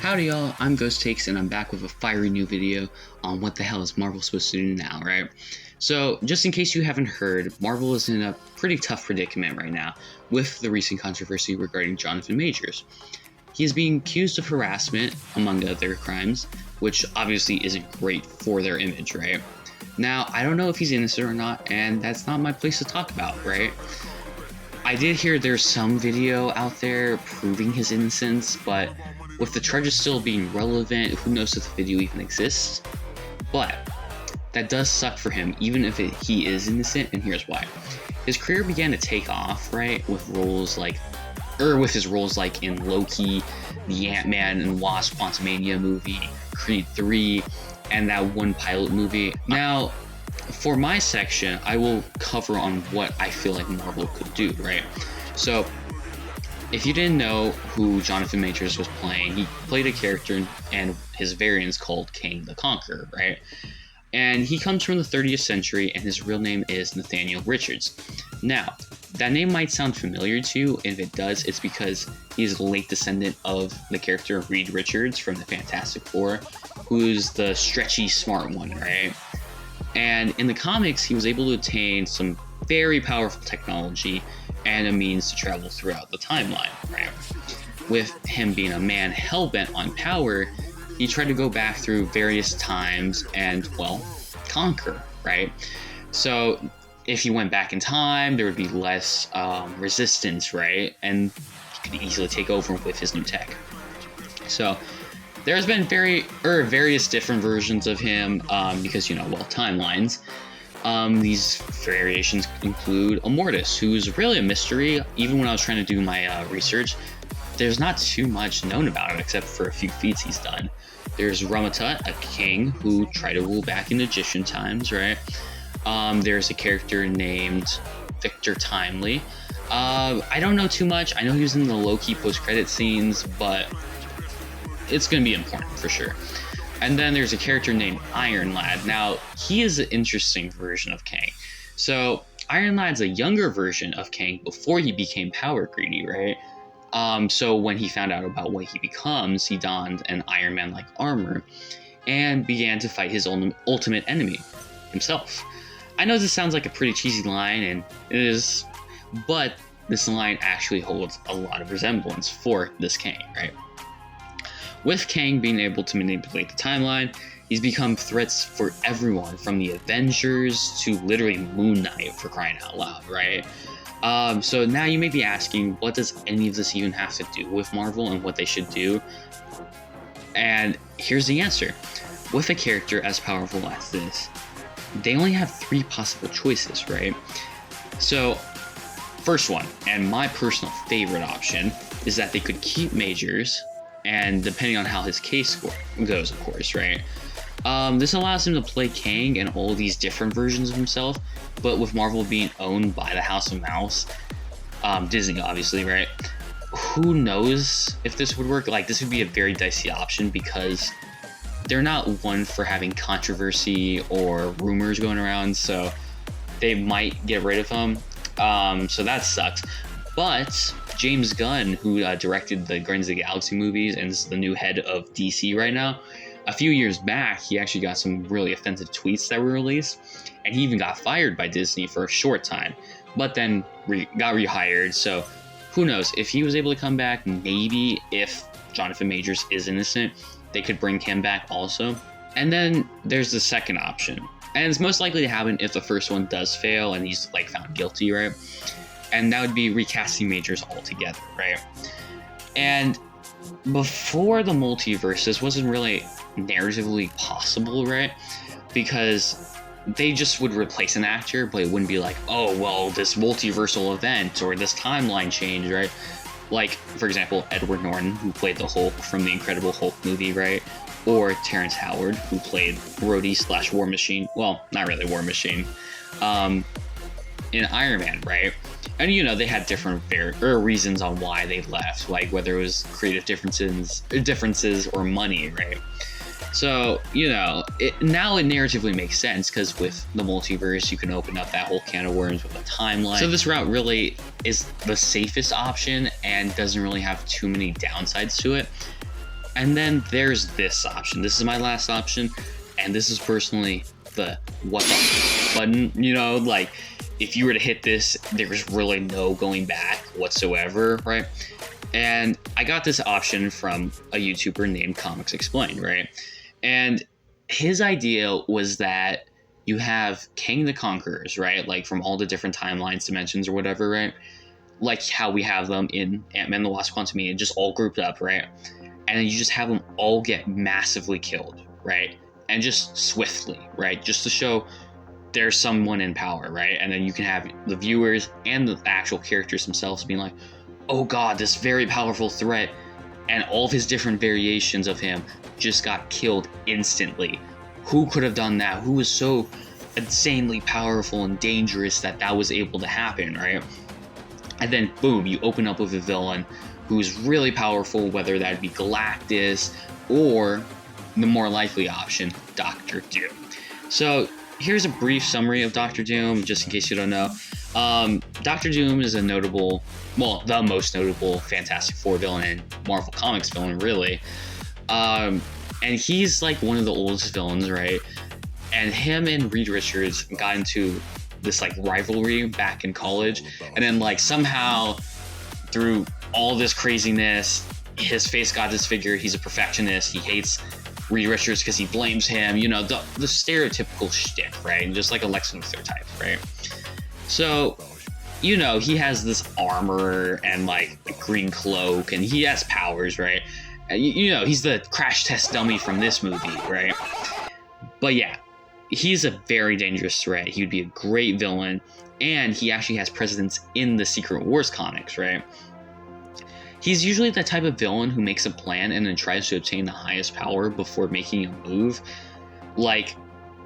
Howdy y'all, I'm Ghost Takes and I'm back with a fiery new video on what the hell is Marvel supposed to do now, right? So, just in case you haven't heard, Marvel is in a pretty tough predicament right now with the recent controversy regarding Jonathan Majors. He is being accused of harassment, among other crimes, which obviously isn't great for their image, right? Now, I don't know if he's innocent or not, and that's not my place to talk about, right? I did hear there's some video out there proving his innocence, but with the charges still being relevant, who knows if the video even exists? But that does suck for him, even if he is innocent, and here's why. His career began to take off, right, with his roles like in Loki, the Ant-Man and Wasp Quantumania movie, Creed 3, and that one pilot movie. Now, for my section, I will cover on what I feel like Marvel could do, right? So, if you didn't know who Jonathan Majors was playing, he played a character and his variant's called Kang the Conqueror, right? And he comes from the 30th century, and his real name is Nathaniel Richards. Now, that name might sound familiar to you. If it does, it's because he's a late descendant of the character Reed Richards from the Fantastic Four, who's the stretchy, smart one, right? And in the comics, he was able to attain some very powerful technology and a means to travel throughout the timeline, right? With him being a man hell-bent on power, he tried to go back through various times and, well, conquer, right? So if he went back in time, there would be less resistance, right? And he could easily take over with his new tech. So there's been various different versions of him because, timelines. These variations include Immortus, who's really a mystery. Even when I was trying to do my research, there's not too much known about him except for a few feats he's done. There's Ramatut, a king who tried to rule back in Egyptian times, right? There's a character named Victor Timely. I don't know too much. I know he was in the Loki post-credit scenes, but it's going to be important for sure. And then there's a character named Iron Lad. Now, he is an interesting version of Kang. So, Iron Lad's a younger version of Kang before he became power greedy, right? So when he found out about what he becomes, he donned an Iron Man-like armor and began to fight his ultimate enemy, himself. I know this sounds like a pretty cheesy line, and it is, but this line actually holds a lot of resemblance for this Kang, right? With Kang being able to manipulate the timeline, he's become threats for everyone from the Avengers to literally Moon Knight, for crying out loud, right? So now you may be asking, what does any of this even have to do with Marvel and what they should do? And here's the answer. With a character as powerful as this, they only have 3 possible choices, right? So, first one, and my personal favorite option, is that they could keep Majors, and depending on how his case goes, of course, right? This allows him to play Kang and all these different versions of himself, but with Marvel being owned by the House of Mouse, Disney obviously, right? Who knows if this would work? Like, this would be a very dicey option because they're not one for having controversy or rumors going around, so they might get rid of him. So that sucks. But James Gunn, who directed the Guardians of the Galaxy movies and is the new head of DC right now, a few years back, he actually got some really offensive tweets that were released, and he even got fired by Disney for a short time, but then got rehired. So who knows? If he was able to come back, maybe if Jonathan Majors is innocent, they could bring him back also. And then there's the second option, and it's most likely to happen if the first one does fail and he's found guilty, right? And that would be recasting Majors altogether, right? And before the multiverse, this wasn't really narratively possible, right? Because they just would replace an actor, but it wouldn't be like, oh, well, this multiversal event or this timeline change, right? Like, for example, Edward Norton, who played the Hulk from the Incredible Hulk movie, right? Or Terrence Howard, who played Rhodey / War Machine. Well, not really War Machine. In Iron Man, right? And they had different reasons on why they left, like whether it was creative differences or money, right? So, now it narratively makes sense because with the multiverse, you can open up that whole can of worms with a timeline. So this route really is the safest option and doesn't really have too many downsides to it. And then there's this option. This is my last option, and this is personally the what the button, you know, like if you were to hit this, there's really no going back whatsoever, right? And I got this option from a YouTuber named Comics Explained, right? And his idea was that you have Kang the Conquerors, right? Like from all the different timelines, dimensions, or whatever, right? Like how we have them in Ant-Man and the Wasp: Quantumania, just all grouped up, right? And then you just have them all get massively killed, right? And just swiftly, right? Just to show there's someone in power, right? And then you can have the viewers and the actual characters themselves being like, oh god, this very powerful threat, and all of his different variations of him just got killed instantly. Who could have done that? Who was so insanely powerful and dangerous that that was able to happen, right? And then boom, you open up with a villain who's really powerful, whether that be Galactus or the more likely option, Doctor Doom. So here's a brief summary of Doctor Doom, just in case you don't know. Doctor Doom is a notable, well, the most notable Fantastic Four villain and Marvel Comics villain, really. And he's like one of the oldest villains, right? And him and Reed Richards got into this like rivalry back in college, and then like somehow through all this craziness, his face got disfigured. He's a perfectionist. He hates Reed Richards because he blames him. You know, the stereotypical shtick, right? Just like a Lex Luthor type, right? So, you know, he has this armor and like a green cloak, and he has powers, right? You know, he's the crash test dummy from this movie, right? But yeah, he's a very dangerous threat. He would be a great villain, and he actually has precedence in the Secret Wars comics, right? He's usually the type of villain who makes a plan and then tries to obtain the highest power before making a move, like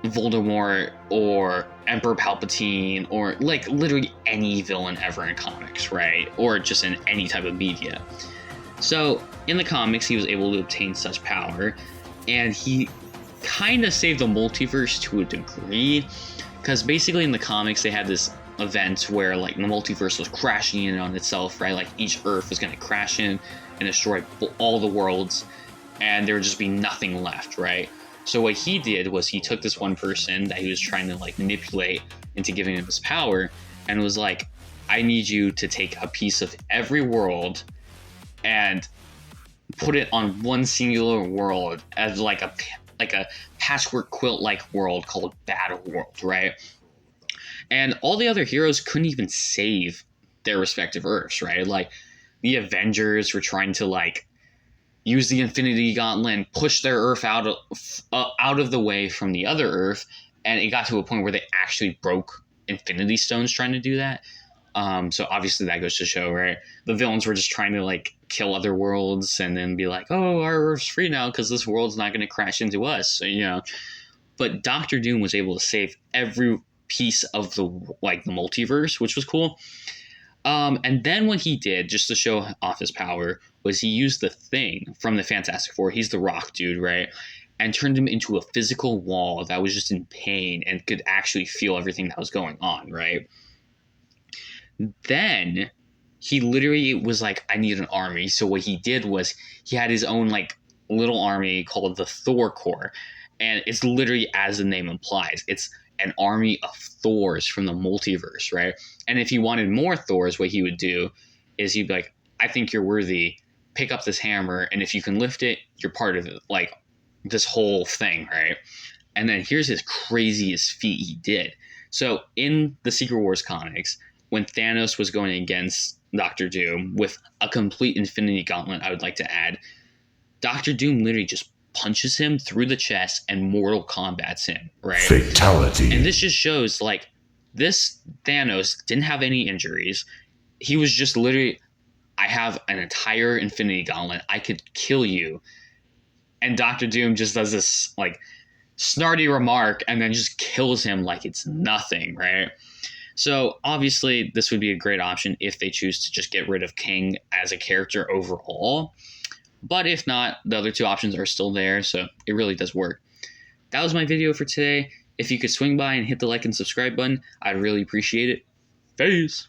Voldemort or Emperor Palpatine, or like literally any villain ever in comics, right? Or just in any type of media. So in the comics, he was able to obtain such power, and he kind of saved the multiverse to a degree, because basically in the comics they had this event where like the multiverse was crashing in on itself, right? Like each Earth was going to crash in and destroy all the worlds, and there would just be nothing left, right? So what he did was he took this one person that he was trying to like manipulate into giving him his power, and was like, I need you to take a piece of every world and put it on one singular world as like a patchwork quilt like world called Battle World, right? And all the other heroes couldn't even save their respective Earths, right? Like the Avengers were trying to like use the Infinity Gauntlet and push their Earth out of the way from the other Earth, and it got to a point where they actually broke Infinity Stones trying to do that. So obviously that goes to show, right? The villains were just trying to like kill other worlds and then be like, oh, our Earth's free now because this world's not going to crash into us, so, you know. But Doctor Doom was able to save every piece of the multiverse, which was cool. And then what he did, just to show off his power, was he used the Thing from the Fantastic Four. He's the rock dude, right? And turned him into a physical wall that was just in pain and could actually feel everything that was going on, right? Then he literally was like, I need an army. So what he did was he had his own like little army called the Thor Corps. And it's literally, as the name implies, it's an army of Thors from the multiverse, right? And if he wanted more Thors, what he would do is he'd be like, I think you're worthy, pick up this hammer, and if you can lift it, you're part of it, like this whole thing, right? And then here's his craziest feat he did. So in the Secret Wars comics, when Thanos was going against Doctor Doom with a complete Infinity Gauntlet, I would like to add, Doctor Doom literally just punches him through the chest and Mortal Kombats him, right? Fatality. And this just shows, like, this Thanos didn't have any injuries. He was just literally, I have an entire Infinity Gauntlet. I could kill you. And Doctor Doom just does this, like, snarty remark and then just kills him like it's nothing, right? So, obviously, this would be a great option if they choose to just get rid of Kang as a character overall. But if not, the other two options are still there, so it really does work. That was my video for today. If you could swing by and hit the like and subscribe button, I'd really appreciate it. Peace!